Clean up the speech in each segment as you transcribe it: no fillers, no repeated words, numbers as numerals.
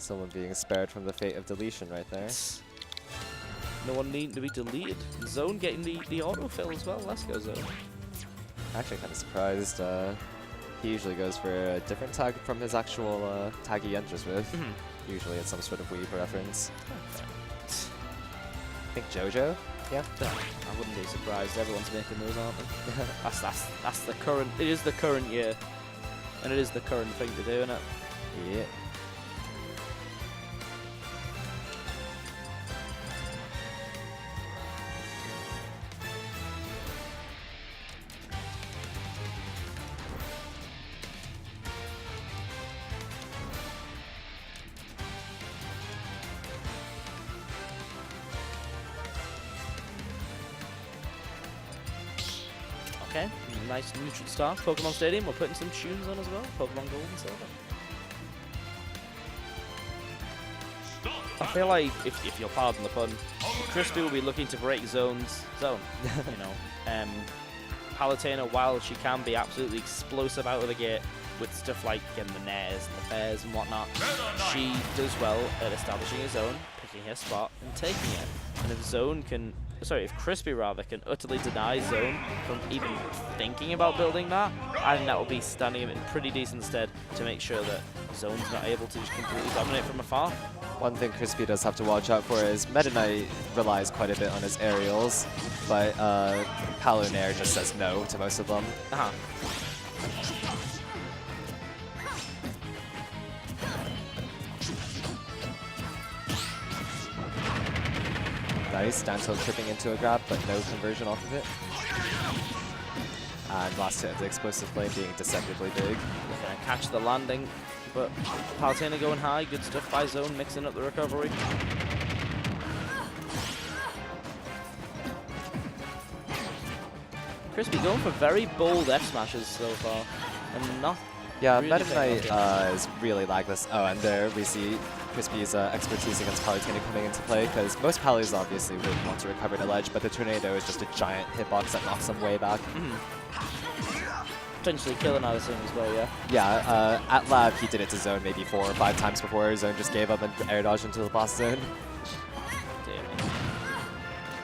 Someone being spared from the fate of deletion right there. No one needing to be deleted. Zone getting the autofill as well. Let's go, Zone. Actually, kind of surprised. He usually goes for a different tag from his actual tag he enters with. Usually it's some sort of Weave reference. I think JoJo? Yeah. I wouldn't be surprised. Everyone's making those, aren't they? that's the current. It is the current year, and it is the current thing to do, isn't it? Yeah. Okay, nice neutral start. Pokemon Stadium, we're putting some tunes on as well. Pokemon Gold and Silver. I feel like, if you'll pardon the pun, Crispy will be looking to break zone. You know, Palutena, while she can be absolutely explosive out of the gate with stuff like getting the nairs and the fairs and whatnot, she does well at establishing a zone, picking her spot, and taking it. And if Crispy rather can utterly deny Zone from even thinking about building that, I think that will be standing him in pretty decent stead to make sure that Zone's not able to just completely dominate from afar. One thing Crispy does have to watch out for is Meta Knight relies quite a bit on his aerials, but Palutena just says no to most of them. Nice, down tilt tripping into a grab, but no conversion off of it. And last hit of the explosive flame being deceptively big. Gonna catch the landing, but Palutena going high, good stuff by Zone, mixing up the recovery. Crispy going for very bold F smashes so far, and not. Yeah, really Meta Knight is really lagless. Oh, and there we see Crispy's expertise against Palutena coming into play, because most Pallies obviously would want to recover the ledge, but the Tornado is just a giant hitbox that knocks them way back. Potentially killing Addison as well, yeah? Yeah, at Lab he did it to Zone maybe 4 or 5 times before. Zone just gave up and air dodged into the boss zone.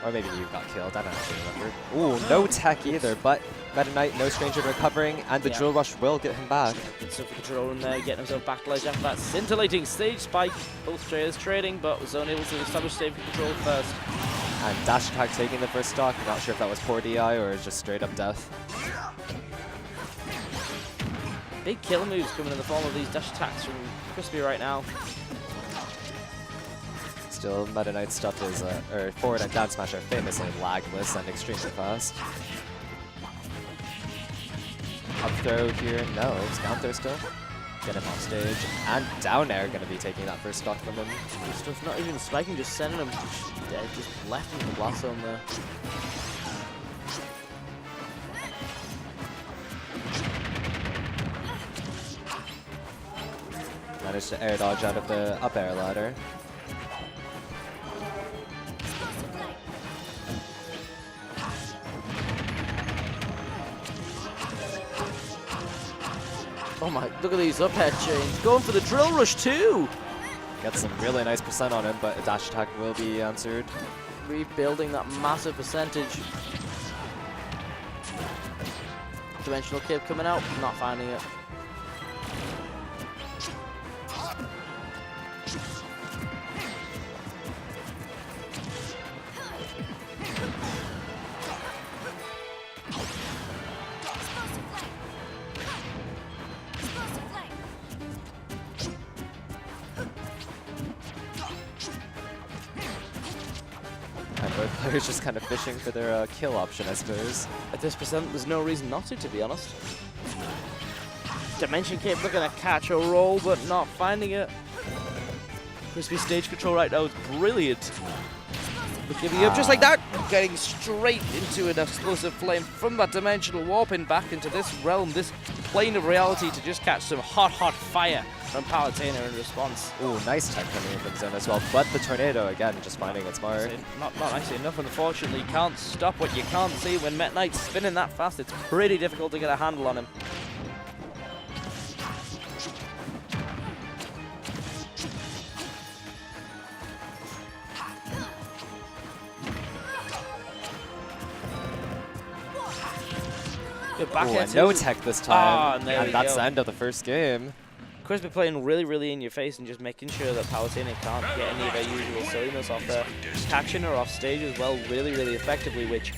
Or maybe you got killed, I don't actually remember. Ooh, no tech either, but Meta Knight, no stranger to recovering, and the Drill Rush will get him back. Good stuff for the drone there, getting himself back to ledge after that scintillating stage spike. Both players trading, but was Zone able to establish save control first. And dash attack taking the first stock. Not sure if that was poor DI or just straight up death. Big kill moves coming in the form of these dash attacks from Crispy right now. Still, Meta Knight stuff is, or forward and down smash are famously lagless and extremely fast. Up throw here, no, it's down throw still. Get him off stage, and down air gonna be taking that first stock from him. Good stuff, not even spiking, just sending him, just left him in the blast zone there. Managed to air dodge out of the up air ladder. Oh my, look at these up air chains. Going for the Drill Rush too! Gets some really nice percent on him, but a dash attack will be answered. Rebuilding that massive percentage. Dimensional Cape coming out, not finding it. Both players just kind of fishing for their kill option, I suppose. At this percent, there's no reason not to be honest. Dimension Cape looking to catch a roll, but not finding it. Crispy stage control right now is brilliant. But giving up just like that, getting straight into an explosive flame from that dimensional, warping back into this realm, this plane of reality to just catch some hot, hot fire from Palutena in response. Ooh, nice tech coming in from the zone as well, but the Tornado again just finding its mark. Not nicely enough, unfortunately. Can't stop what you can't see. When Meta Knight's spinning that fast, it's pretty difficult to get a handle on him. Good back Ooh, air and no too. tech this time. and there we that's go. the end of the first game. Crispy playing really, really in your face and just making sure that Palutena can't get any of her usual silliness off there. Catching her off stage as well really, really effectively, which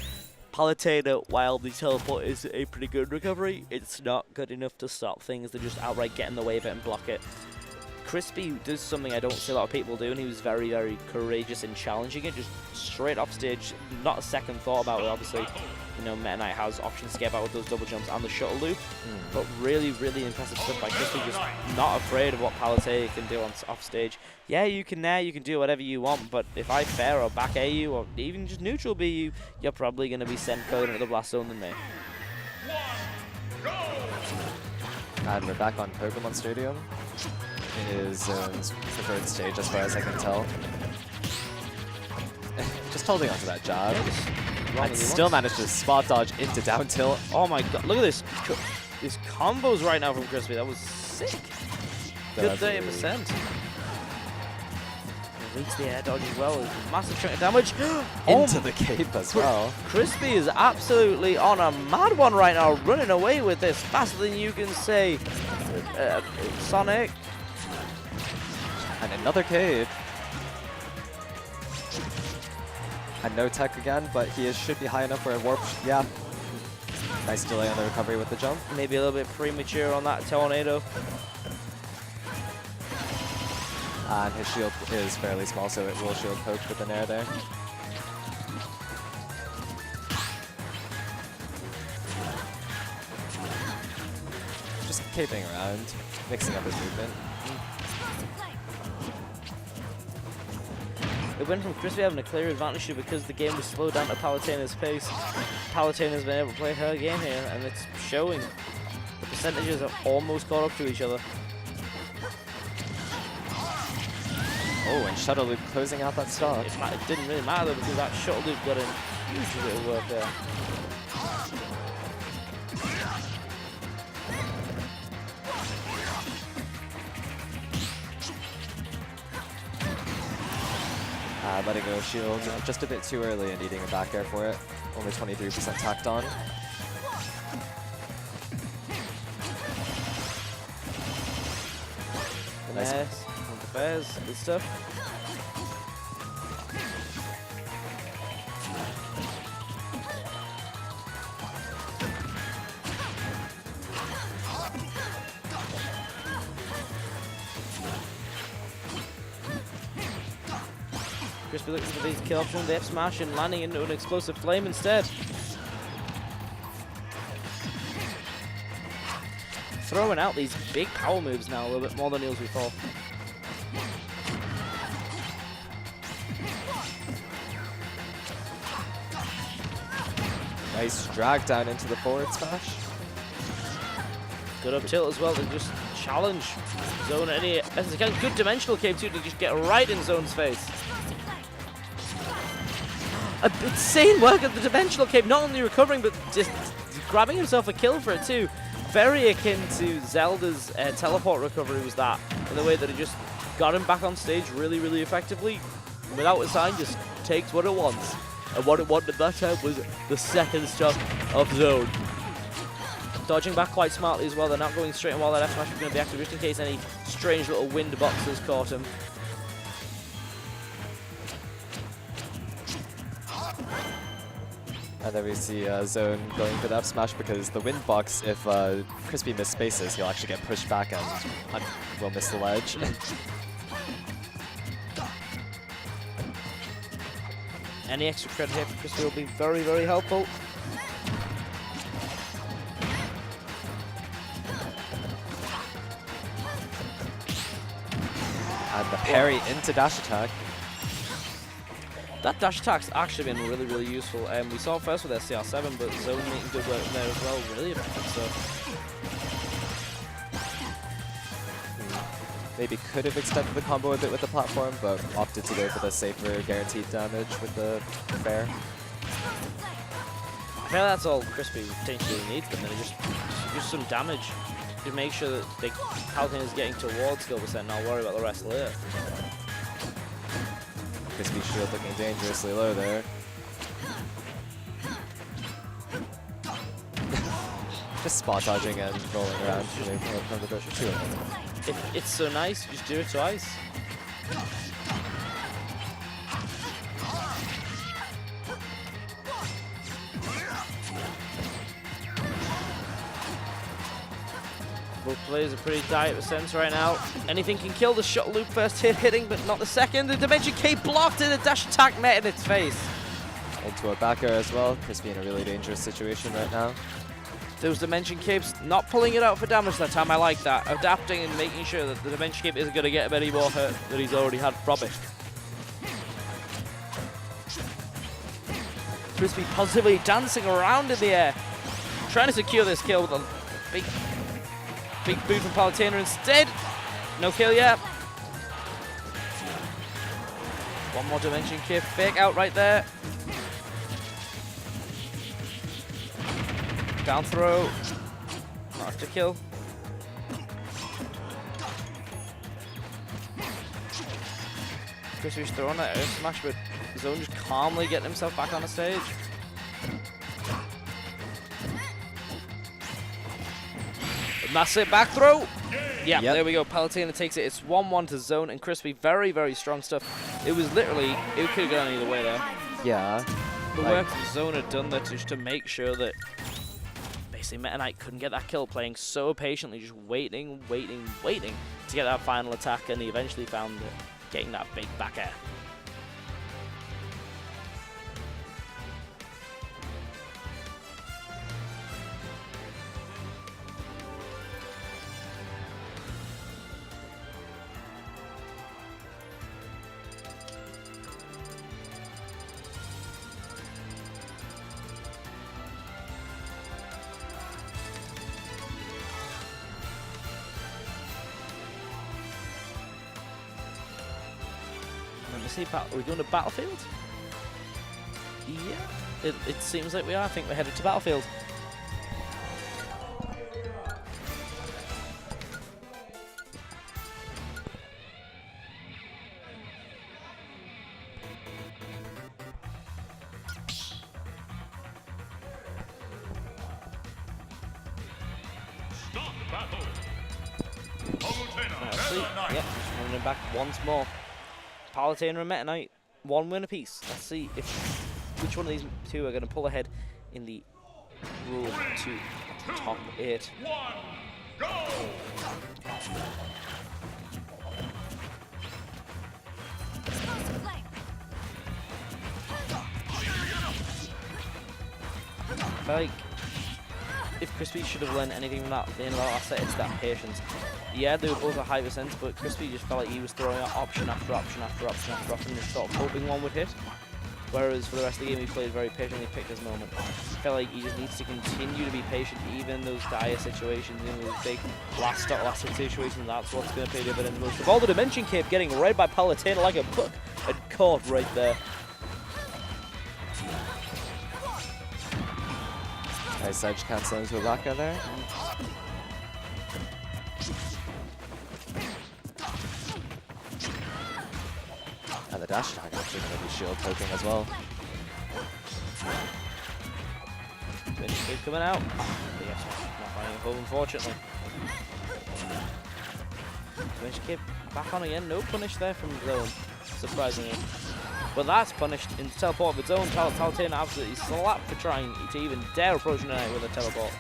Palutena, while the teleport is a pretty good recovery, it's not good enough to stop things that just outright get in the way of it and block it. Crispy does something I don't see a lot of people do, and he was very, very courageous in challenging it, just straight off stage, not a second thought about it, obviously. You know, Meta Knight has options to get about with those double jumps and the shuttle loop, but really, really impressive stuff by Crispy, just not afraid of what Palutena can do on off stage. Yeah, you can do whatever you want, but if I fair or back A you, or even just neutral B you, you're probably going to be sent further into the blast zone than me. And we're back on Pokemon Stadium. It is Zone's preferred stage as far as I can tell. Just holding onto that jab. And still managed to spot dodge into down tilt. Oh my god, look at this. These combos right now from Crispy, that was sick. Good 30%. Leads the air dodge as well. Massive chunk of damage. Into the cape as well. Crispy is absolutely on a mad one right now, running away with this faster than you can say. Sonic. And another cave. And no tech again, but he should be high enough for a warp. Yeah. Nice delay on the recovery with the jump. Maybe a little bit premature on that tornado. And his shield is fairly small, so it will shield poke with an air there. Just caping around, mixing up his movement. It went from Crispy having a clear advantage to because the game was slowed down to Palutena's pace. Palutena's been able to play her game here, and it's showing. The percentages are almost caught up to each other. Oh, and shuttle loop closing out that stock. It didn't really matter because that shuttle loop got in huge bit of work there. Letting go of shield just a bit too early and needing a back air for it. Only 23% tacked on. Nice. The bears, good stuff. Crispy looking for these kill option, the F smash and landing into an explosive flame instead. Throwing out these big power moves now a little bit more than he was before. Nice drag down into the forward smash. Good up tilt as well to just challenge Zone any as again. Good dimensional cape too to just get right in Zone's face. A insane work at the dimensional cape, not only recovering but just grabbing himself a kill for it too. Very akin to Zelda's teleport recovery was that, in the way that it just got him back on stage really, really effectively. Without a sign, just takes what it wants. And what it wanted that time was the second stock of Zone. Dodging back quite smartly as well. They're not going straight in while that F smash is going to be active, just in case any strange little wind boxes caught him. And then we see Zone going for the F smash because the wind box, if Crispy miss spaces, he'll actually get pushed back and will miss the ledge. Any extra credit here for Crispy will be very, very helpful. And the parry into dash attack. That dash attack's actually been really, really useful. We saw it first with SCR7, but Zone making good work there as well. Really effective stuff. Maybe could have extended the combo a bit with the platform, but opted to go for the safer guaranteed damage with the fair. I feel that's all Crispy potentially needs, but then just some damage to make sure that Palutena is getting towards skill percent, and I'll worry about the rest later. Crispy shield looking dangerously low there. Just spot dodging and rolling around from the bush too. It's so nice, just do it twice. Both players are pretty tight with sense right now. Anything can kill the shuttle loop first hitting, but not the second. The Dimension Cape blocked and a dash attack met in its face. Into a back air as well. Crispy in a really dangerous situation right now. Those Dimension Capes not pulling it out for damage that time. I like that. Adapting and making sure that the Dimension Cape isn't going to get him any more hurt than he's already had from it. Crispy positively dancing around in the air. Trying to secure this kill with a big boot from Palutena instead. No kill yet. One more Dimension Cape fake out right there. Down throw. Not to kill. Crispy's throwing that Earth Smash, but Zone just calmly getting himself back on the stage. Massive back throw. Yeah, there we go. Palutena takes it. It's 1-1 to Zone, and Crispy, very, very strong stuff. It was literally, it could have gone either way there. Yeah. The work Zone had done there just to make sure that basically Meta Knight couldn't get that kill, playing so patiently, just waiting to get that final attack, and he eventually found it, getting that big back air. Are we going to Battlefield? Yeah, it seems like we are. I think we're headed to Battlefield. Stop battle. Yep, running back once more. Palutena and Meta Knight, 1 win apiece. Let's see which one of these two are going to pull ahead in the Rule 2 top 8. 1, go! I feel like if Crispy should have learned anything from that in the last set, it's that patience. Yeah, they were both at high percent, but Crispy just felt like he was throwing out option after option after option after option, just sort of hoping one would hit. Whereas for the rest of the game, he played very patiently, picked his moment. I felt like he just needs to continue to be patient, even in those dire situations, in those big last hit situations. That's what's going to pay dividends most of all. The Dimension Cape getting read by Palutena like a book and caught right there. Nice edge canceling to a back air there. And the dash attack actually going to be shield poking as well. Dimension Cape coming out. But yes, not finding a hole, unfortunately. Dimension Cape back on again. No punish there from Zone, surprisingly. But that's punished in teleport of its own. Palutena absolutely slapped for trying to even dare approach Meta Knight with a teleport.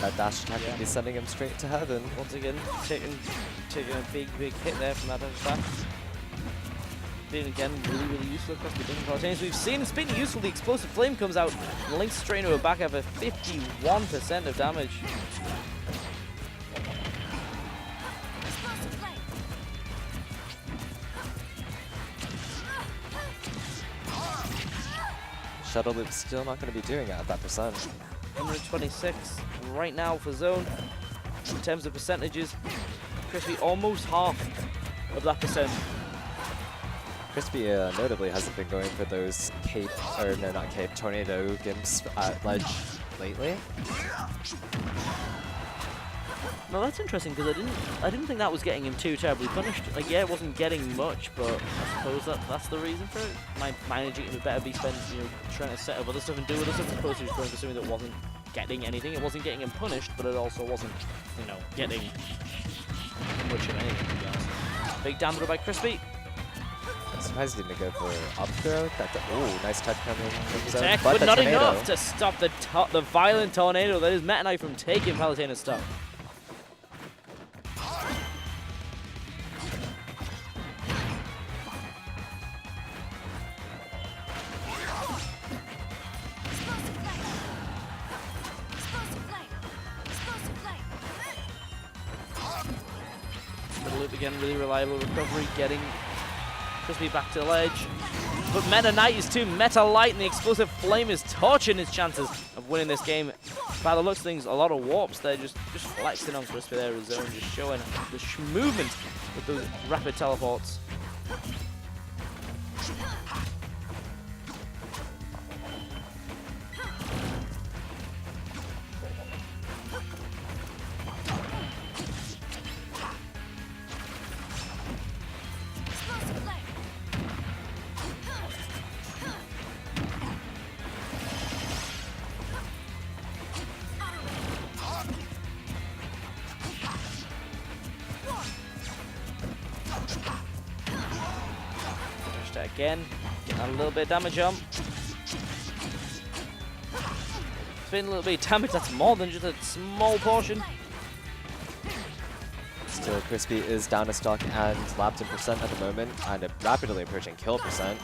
That dash attack can be sending him straight to heaven. Once again, taking a big hit there from that dash attack. Being again really useful across the different Palutena. We've seen, speaking of useful, the explosive flame comes out and links straight into a back over 51% of damage. Shuttle Loop's still not going to be doing it at that percent. 126 right now for Zone. in terms of percentages, Crispy almost half of that percent. Crispy notably hasn't been going for those cape, or no, not cape, tornado gimps at ledge lately. No, that's interesting because I didn't think that was getting him too terribly punished. Like, yeah, it wasn't getting much, but I suppose that's the reason for it. Managing it would better be spent, you know, trying to set up other stuff and do other stuff, as opposed to just going for something that wasn't getting anything. It wasn't getting him punished, but it also wasn't, you know, getting much of anything, to be honest. Big down throw by Crispy. I'm surprised he didn't go for up throw. Ooh, nice touch coming from zone. Tech, but not enough to stop the violent tornado that is Meta Knight from taking Palutena's stuff. Loop again, really reliable recovery, getting Crispy back to the ledge. But Meta Knight is too meta light, and the explosive flame is torching his chances of winning this game. By the looks of things, a lot of warps there, just flexing on Crispy there as zone, just showing the movement with those rapid teleports. Again, getting a little bit of damage on. Spin a little bit of damage, that's more than just a small portion. Still, Crispy is down a stock and lapped in percent at the moment, and rapidly approaching kill percent.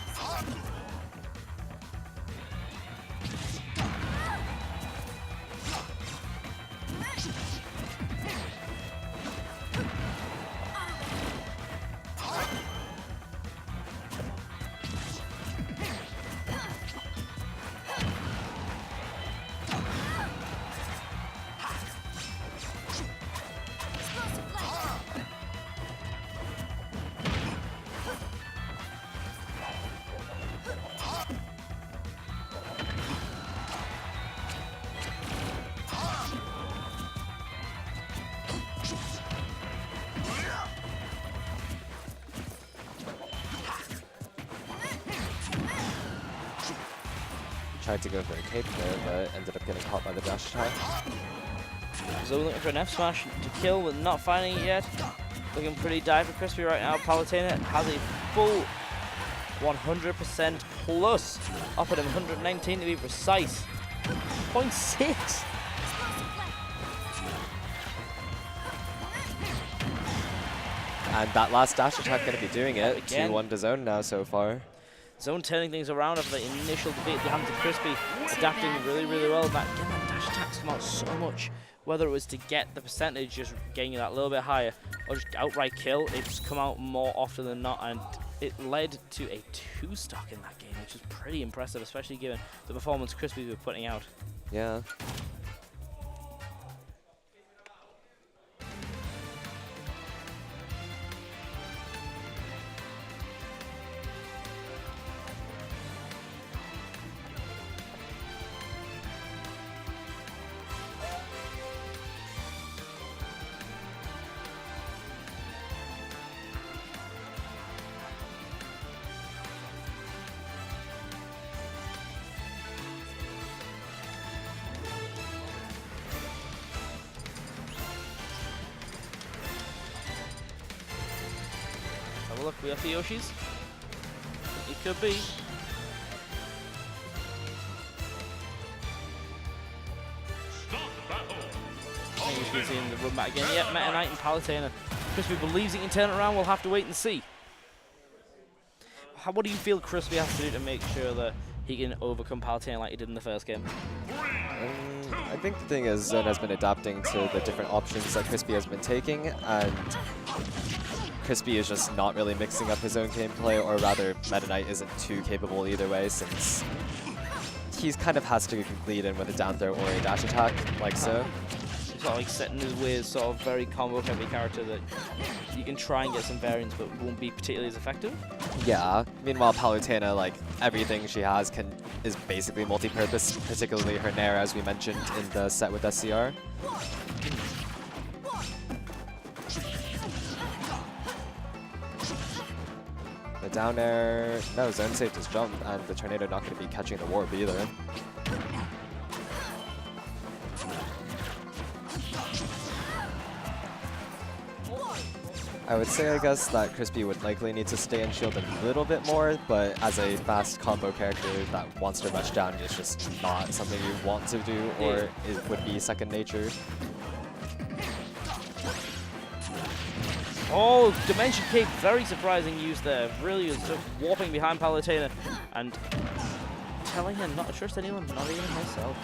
Tried to go for a cape there, but ended up getting caught by the dash attack. Zoe looking for an F smash to kill, but not finding it yet. Looking pretty dire for Crispy right now. Palutena has a full 100% plus. Offered him 119 to be precise. 0.6. And that last dash attack going to be doing it. 2-1 to zone now so far. Zone turning things around after the initial defeat at the hands of Crispy, adapting really, really well. But again, that dash attacks come out so much. Whether it was to get the percentage just getting that a little bit higher, or just outright kill, it's come out more often than not, and it led to a 2-stock in that game, which is pretty impressive, especially given the performance Crispy was putting out. Yeah. Look, we have the Yoshis. It could be. I think we should see him the run back again. Yep, Meta Knight and Palutena. Crispy believes he can turn it around. We'll have to wait and see. What do you feel Crispy has to do to make sure that he can overcome Palutena like he did in the first game? I think the thing is, Zone has been adapting to the different options that Crispy has been taking, and Crispy is just not really mixing up his own gameplay, or rather, Meta Knight isn't too capable either way, since he kind of has to lead in with a down throw or a dash attack, like so. sort of like set in his ways, sort of very combo heavy character that you can try and get some variance, but won't be particularly as effective. Yeah. Meanwhile, Palutena, like everything she has is basically multi-purpose, particularly her Nair, as we mentioned in the set with SCR. The down air, no, zone saved his jump, and the tornado not going to be catching the warp either. I would say, I guess, that Crispy would likely need to stay in shield a little bit more, but as a fast combo character that wants to rush down, it's just not something you want to do, or it would be second nature. Oh, Dimension Cape, very surprising use there. Really was just warping behind Palutena and telling her not to trust anyone, not even myself.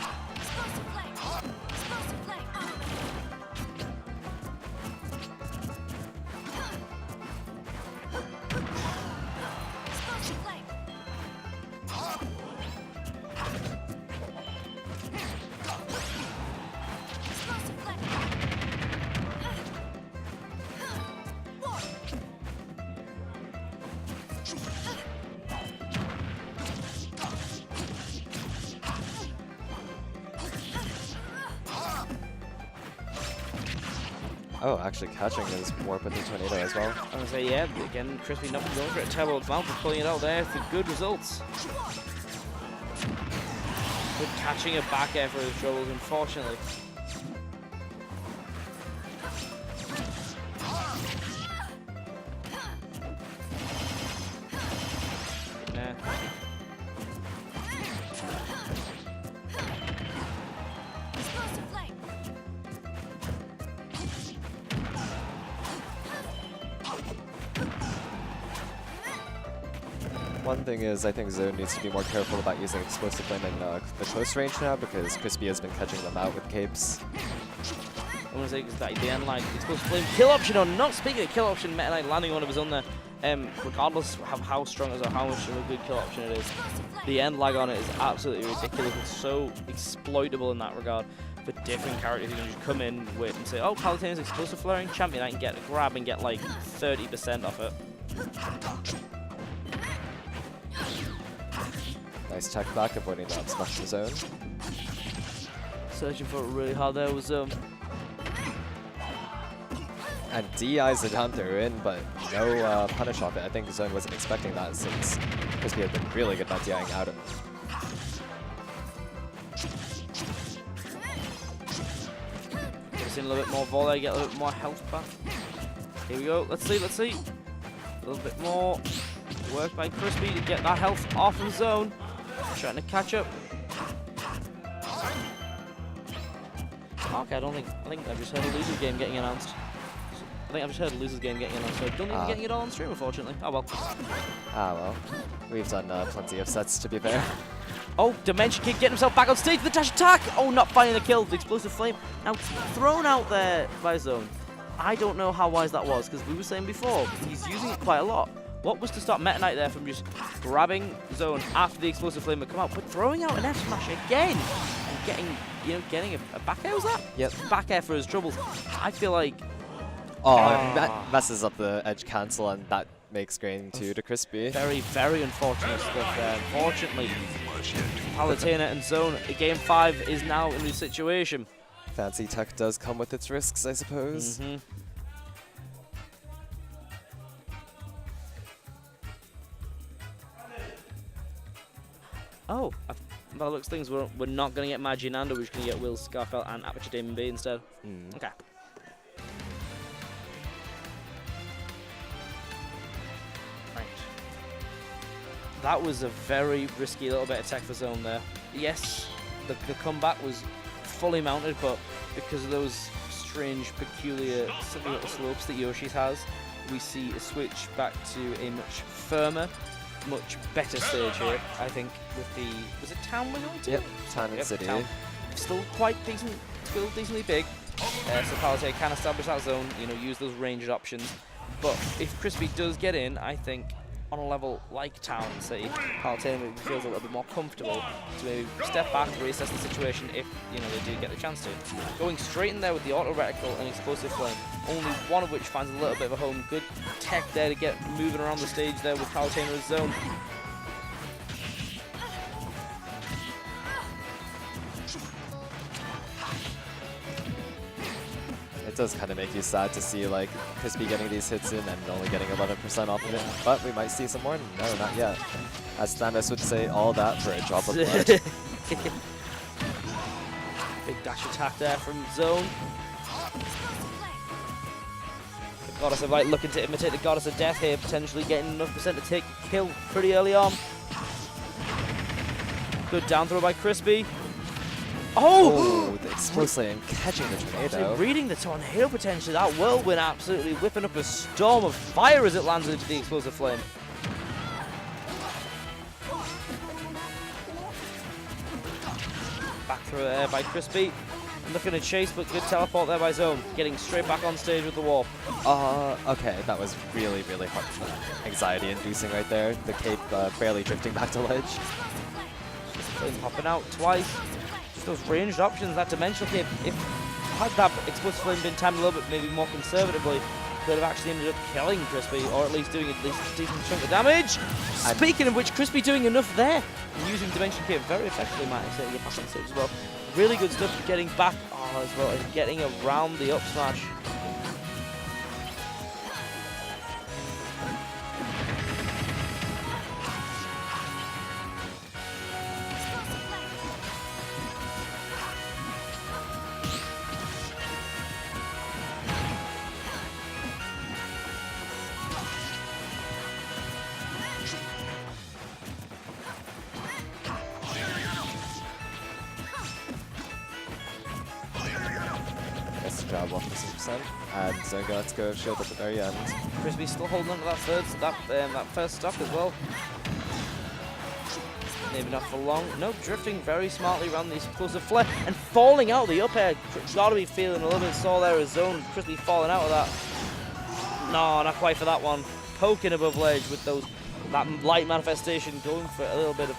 Oh, actually catching his warp with the tornado as well. I was going to say, yeah, again, Crispy not going for it. Terrible mount for pulling it out there for good results. Good catching a back air for his troubles, unfortunately. One thing is, I think Zone needs to be more careful about using Explosive Flame in the close range now, because Crispy has been catching them out with capes. I want to say, because the end line, Explosive Flame, kill option on, not speaking of kill option, Meta Knight landing one of his own there. Regardless of how strong it is or how much of a good kill option it is, the end lag on it is absolutely ridiculous. It's so exploitable in that regard. For different characters, you can just come in, wait and say, oh, Palutena's Explosive Flaring, champion, I can get a grab and get like 30% off it. Nice tech back, avoiding that smash to zone. Searching for it really hard there was And DI's the down throw in, but no punish off it. I think Zone wasn't expecting that, since Crispy had been really good at DIing out. Get in a little bit more volley, get a little bit more health back. Here we go, let's see, let's see. A little bit more work by Crispy to get that health off of Zone. Trying to catch up. Okay, I think I've just heard a loser's game getting announced. So I don't think I'm getting it all on stream, unfortunately. Oh well. Ah well. We've done plenty of sets, to be fair. Oh, Dimension Kick getting himself back on stage with the dash attack! Oh, not finding the kill. The Explosive Flame now thrown out there by Zone. I don't know how wise that was, because we were saying before, he's using it quite a lot. What was to stop Meta Knight there from just grabbing Zone after the Explosive Flame had come out, but throwing out an F smash again and getting a back air, was that? Yep. Back air for his troubles. I feel like. Oh, that messes up the edge cancel, and that makes game 2 to Crispy. Very, very unfortunate stuff there. Unfortunately, Palutena and Zone, game 5 is now in this situation. Fancy tech does come with its risks, I suppose. Mm-hmm. Oh, by the looks of things, we're not going to get Maginando, we're just going to get Will Scarfell and Aperture Demon B instead. Okay. Right. That was a very risky little bit of tech for Zone there. Yes, the comeback was fully mounted, but because of those strange, peculiar, silly little slopes that Yoshi's has, we see a switch back to a much firmer, much better stage here, I think, with the... Was it Town we're going to? Yep, Town and City. Town. Still quite decent, still decently big. So Palutena can establish that zone, use those ranged options. But if Crispy does get in, I think on a level like Town and City, Palutena maybe feels a little bit more comfortable to maybe step back, reassess the situation if, you know, they do get the chance to. Going straight in there with the auto reticle and explosive flame, only one of which finds a little bit of a home. Good tech there to get moving around the stage there with Palutena as zone. It does kind of make you sad to see like Crispy getting these hits in and only getting 11% off of it, but we might see some more. No, not yet. As Thanos would say, all that for a drop of blood. Big dash attack there from Zone. The Goddess of Light looking to imitate the Goddess of Death here, potentially getting enough percent to take a kill pretty early on. Good down throw by Crispy. Oh, the explosive and catching the tornado. Reading the tornado potentially, that whirlwind absolutely whipping up a storm of fire as it lands into the explosive flame. Back through there by Crispy. Looking to chase, but good teleport there by Zone. Getting straight back on stage with the warp. Okay, that was really, really hard. Anxiety-inducing right there. The cape barely drifting back to ledge. Flame popping out twice. Those ranged options, that dimensional cape, if had that explosive flame been timed a little bit maybe more conservatively, could have actually ended up killing Crispy, or at least doing at least a decent chunk of damage. Speaking of which, Crispy doing enough there, and using dimension cape very effectively, might I say, to get back on stage as well. Really good stuff getting back as well, and getting around the up smash. Job off the 6%, and Zonga lets go of shield at the very end. Crispy still holding on to that first stock as well. Maybe not for long. No, drifting very smartly around the explosive flare and falling out the up air. Gotta be feeling a little bit sore there as Zone. Crispy falling out of that. No, not quite for that one. Poking above ledge with that light manifestation, going for a little bit of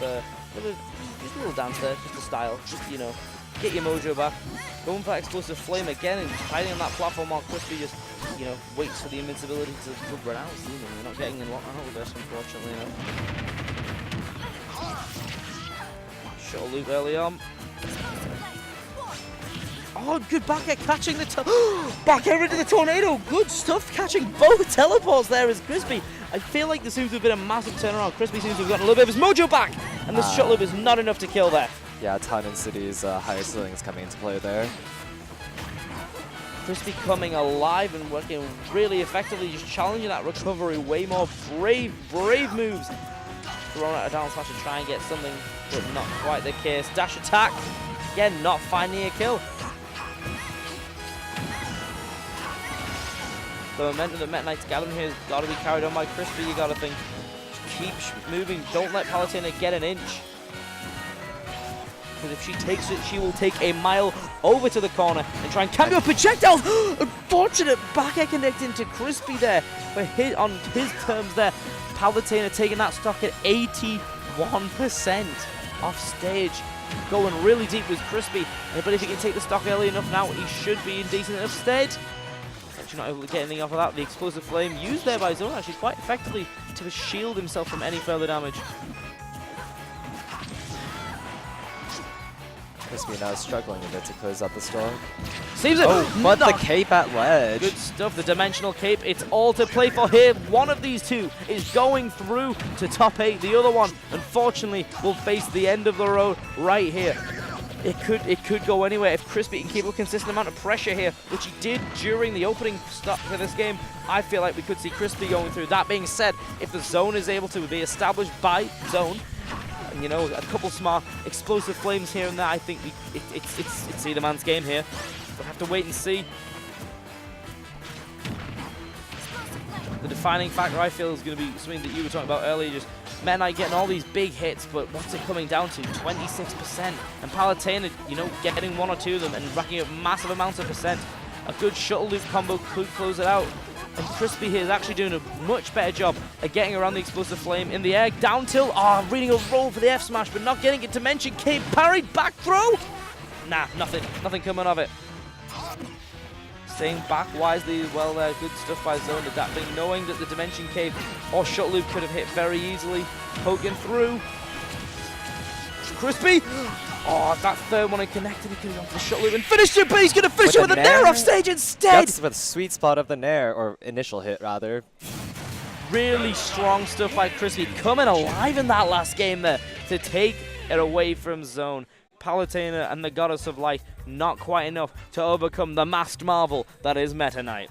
just a little dance there, just a style, just, you know, get your mojo back. Going for that explosive flame again and hiding on that platform while Crispy just, you know, waits for the invincibility to run out. You're not getting in out of this, unfortunately. Shuttle loop early on. Oh, good back air catching the back air into the tornado. Good stuff catching both teleports there as Crispy. I feel like there seems to have been a massive turnaround. Crispy seems to have gotten a little bit of his mojo back, and this shuttle loop is not enough to kill there. Yeah, Town and City's higher ceilings coming into play there. Crispy coming alive and working really effectively, just challenging that recovery way more. Brave moves. Throwing out a down smash to try and get something, but not quite the case. Dash attack. Again, not finding a kill. The momentum that Meta Knight's gathering here has got to be carried on by Crispy, you got to think. Just keep moving. Don't let Palutena get an inch. Because if she takes it, she will take a mile over to the corner and try and cameo projectiles. Unfortunate back air connecting to Crispy there. But on his terms there, Palutena taking that stock at 81% off stage. Going really deep with Crispy. But if he can take the stock early enough now, he should be in decent enough state. Actually not able to get anything off of that. The explosive flame used there by Zone actually quite effectively to shield himself from any further damage. Crispy now struggling a bit to close out the storm. Seems it. Oh, but the cape at ledge. Good stuff. The dimensional cape. It's all to play for here. One of these two is going through to top 8. The other one, unfortunately, will face the end of the road right here. It could go anywhere if Crispy can keep a consistent amount of pressure here, which he did during the opening stop for this game. I feel like we could see Crispy going through. That being said, if the zone is able to be established by Zone, you know, a couple smart explosive flames here and there, I think it's either man's game here. We'll have to wait and see. The defining factor, I feel, is going to be something that you were talking about earlier, just Meta Knight getting all these big hits, but what's it coming down to? 26%. And Palutena, you know, getting 1 or 2 of them and racking up massive amounts of percent. A good shuttle loop combo could close it out. And Crispy here is actually doing a much better job at getting around the explosive flame in the air. Down tilt. Oh, reading a roll for the F smash, but not getting it. Dimension Cape parried. Back throw. Nah, nothing. Nothing coming of it. Staying back wisely as well there. Good stuff by Zone, adapting, knowing that the Dimension Cape or Shot Loop could have hit very easily. Poking through. Crispy. Oh, that third one connected. He could have gone for the Shot Loop and finished it, but he's going to finish it with a Nair off stage instead. That's with a sweet spot of the Nair, or initial hit rather. Really strong stuff by Crispy, coming alive in that last game there to take it away from Zone. Palutena and the Goddess of Light, not quite enough to overcome the masked marvel that is Meta Knight.